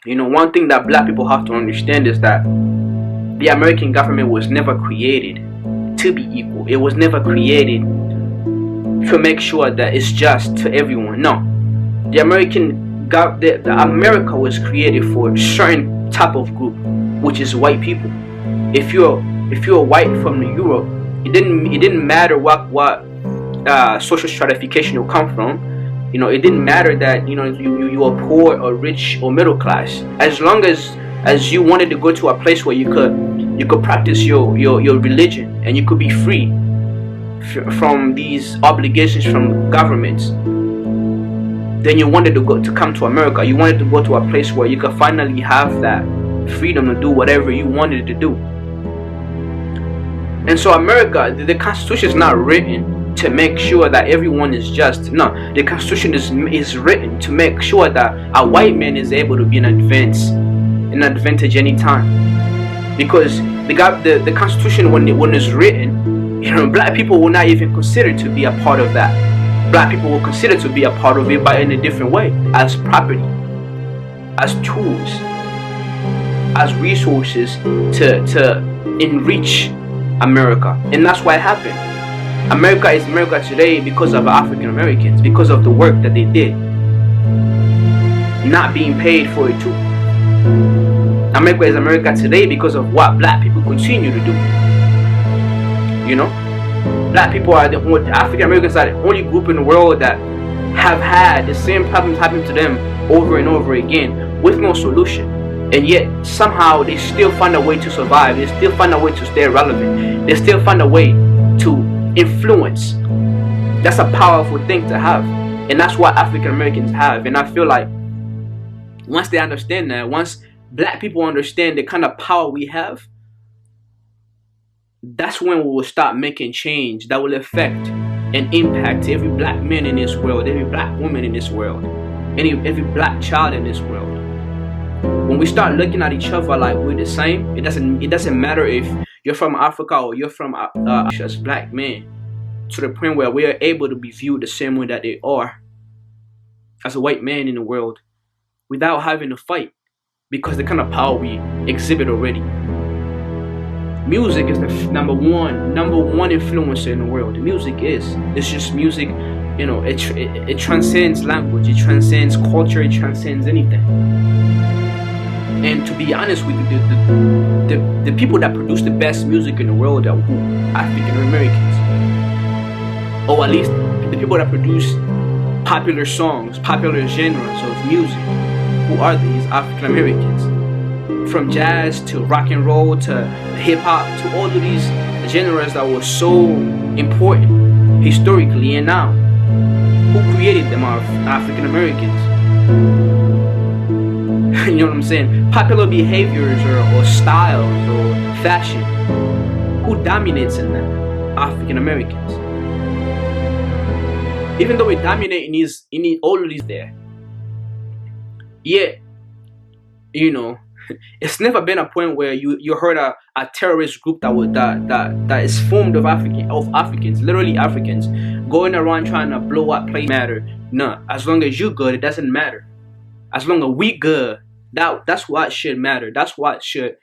You know, one thing that black people have to understand is that the American government was never created to be equal. It was never created to make sure that it's just to everyone. No, the America was created for a certain type of group, which is white people. If you're white from Europe, it didn't matter what social stratification you come from. You know, it didn't matter that you are poor or rich or middle class. As long as you wanted to go to a place where you could practice your religion and you could be free from these obligations from governments, then you wanted to come to America. You wanted to go to a place where you could finally have that freedom to do whatever you wanted to do. And so America, the Constitution is not written to make sure that everyone is just. No, the Constitution is written to make sure that a white man is able to be an advantage anytime. Because the Constitution, when it's written, black people will not even consider to be a part of that. Black people will consider to be a part of it, but in a different way, as property, as tools, as resources to enrich America. And that's why it happened. America is America today because of African Americans, because of the work that they did, not being paid for it too. America is America today because of what black people continue to do. Black people are African Americans are the only group in the world that have had the same problems happen to them over and over again with no solution. And yet somehow they still find a way to survive. They still find a way to stay relevant. They still find a way to influence. That's a powerful thing to have. And that's what African Americans have. And I feel like once they understand that, once black people understand the kind of power we have, that's when we will start making change that will affect and impact every black man in this world, every black woman in this world, every black child in this world. When we start looking at each other like we're the same, it doesn't matter if you're from Africa or you're from as black men, to the point where we are able to be viewed the same way that they are as a white man in the world, without having to fight, because the kind of power we exhibit already. Music is the number one influencer in the world. It's just music. It transcends language, it transcends culture, it transcends anything. And to be honest with you, the people that produce the best music in the world are African Americans, or at least the people that produce popular songs, popular genres of music. Who are these? African Americans. From jazz to rock and roll to hip hop to all of these genres that were so important historically and now. Who created them are African Americans. You know what I'm saying? Popular behaviors or styles or fashion. Who dominates in them? African Americans. Even though we dominate in all of these there, yet, it's never been a point where you heard a terrorist group that is formed of Africans, literally Africans, going around trying to blow up places. Matter. No, as long as you good, it doesn't matter. As long as we good, that's what should matter. That's what should